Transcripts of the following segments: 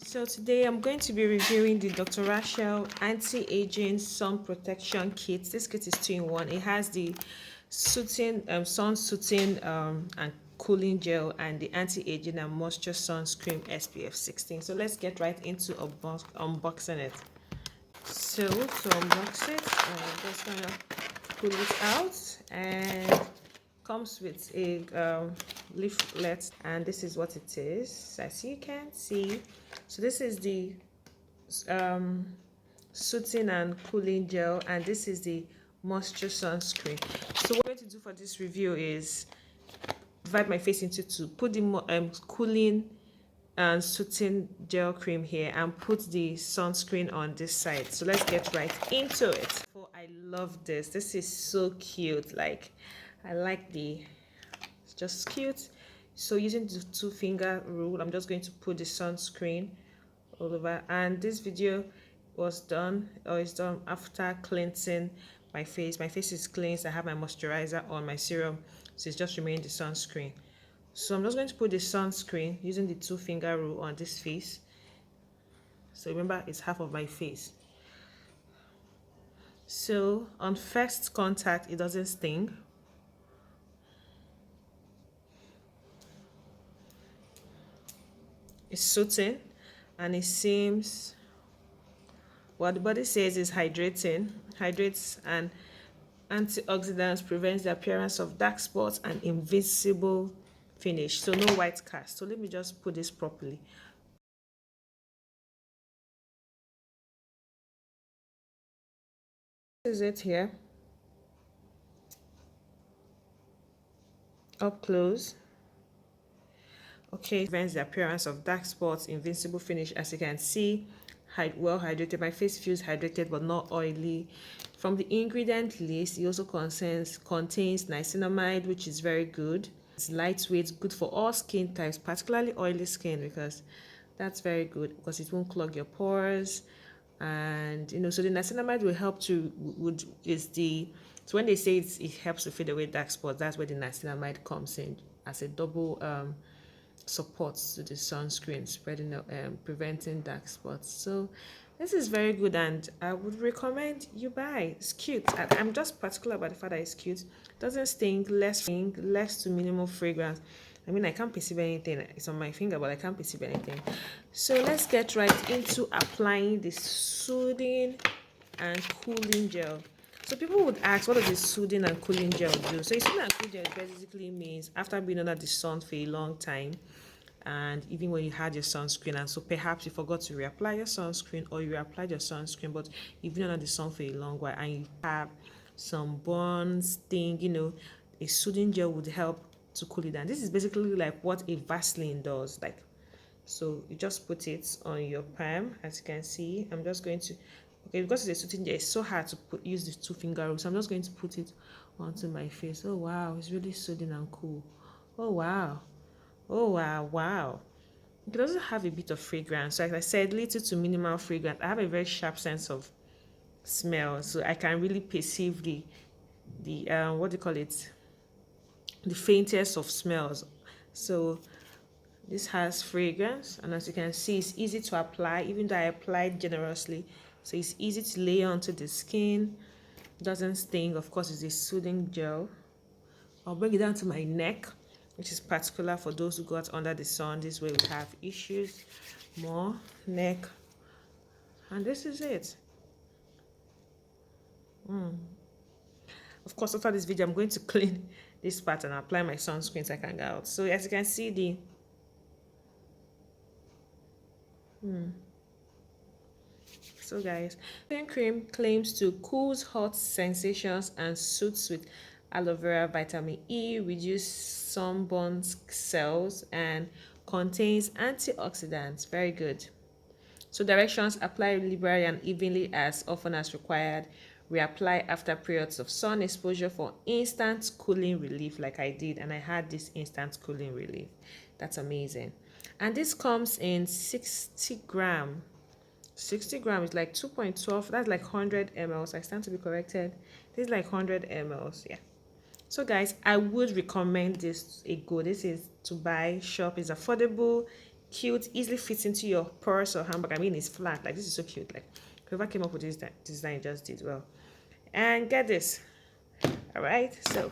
So today I'm going to be reviewing the Dr. Rashel Anti-Aging Sun Protection Kit. This kit is 2-in-1. It has the sun soothing and cooling gel and the anti-aging and moisture sunscreen SPF 16. So let's get right into unboxing it. So to unbox it, I'm just gonna pull it out, and comes with a leaflet, and this is what it is, as you can see. So this is the soothing and cooling gel, and this is the moisture sunscreen. So what I'm going to do for this review is divide my face into two, put the cooling and soothing gel cream here and put the sunscreen on this side. So let's get right into it. Oh, I love this. This is so cute. Like, I like it's just cute. So using the 2-finger rule, I'm just going to put the sunscreen all over, and this video was done or is done after cleansing my face. My face is cleansed. I have my moisturizer on, my serum, so it's just remaining the sunscreen. So I'm just going to put the sunscreen using the 2-finger rule on this face. So remember, it's half of my face. So on first contact, it doesn't sting. It's soothing, and it seems what the body says is hydrating. Hydrates and antioxidants, prevents the appearance of dark spots and invincible finish. So no white cast. So let me just put this properly. This is it here. Up close. Okay, prevents the appearance of dark spots, invincible finish. As you can see, well hydrated. My face feels hydrated but not oily. From the ingredient list, it also contains niacinamide, which is very good. It's lightweight, good for all skin types, particularly oily skin, because that's very good because it won't clog your pores. And so the niacinamide will help to so when they say it helps to fade away dark spots, that's where the niacinamide comes in as a double supports to the sunscreen, spreading preventing dark spots. So this is very good, and I would recommend you buy. It's cute. I'm just particular about the fact that it's cute. It doesn't stink, less to minimal fragrance. I mean, I can't perceive anything. It's on my finger, but I can't perceive anything. So let's get right into applying the soothing and cooling gel. So people would ask, what does the soothing and cooling gel do? So soothing and cooling gel basically means after being under the sun for a long time, and even when you had your sunscreen, and so perhaps you forgot to reapply your sunscreen, or you reapplied your sunscreen but you've been under the sun for a long while and you have some burns thing, a soothing gel would help to cool it down. This is basically like what a Vaseline does. Like, so you just put it on your palm. As you can see, I'm just going to, okay, because it's a soothing gel, it's so hard to use the 2-finger rule, so I'm just going to put it onto my face. Oh wow, it's really soothing and cool. Oh wow. Oh wow. It does have a bit of fragrance. So like I said, little to minimal fragrance. I have a very sharp sense of smell, so I can really perceive the what do you call it, the faintest of smells. So this has fragrance, and as you can see, it's easy to apply, even though I applied generously. So it's easy to lay onto the skin. It doesn't sting. Of course, it's a soothing gel. I'll bring it down to my neck, which is particular for those who got under the sun. This way we have issues more neck, and this is it. Of course, after this video, I'm going to clean this part and apply my sunscreen so I can get out. So as you can see, the so guys, skin cream claims to cools hot sensations and soothes with aloe vera, vitamin E, reduce sunburn cells, and contains antioxidants. Very good. So directions: apply liberally and evenly as often as required. Reapply after periods of sun exposure for instant cooling relief, like I did, and I had this instant cooling relief. That's amazing. And this comes in 60 gram. 60 grams is like 2.12. That's like 100 ml. I stand to be corrected. This is like 100 ml. Yeah. So guys, I would recommend this. This is to buy. Shop is affordable, cute, easily fits into your purse or handbag. I mean, it's flat. Like, this is so cute. Like, whoever came up with this design just did well. And get this. All right, so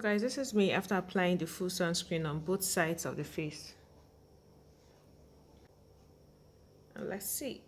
guys, this is me after applying the full sunscreen on both sides of the face. And let's see.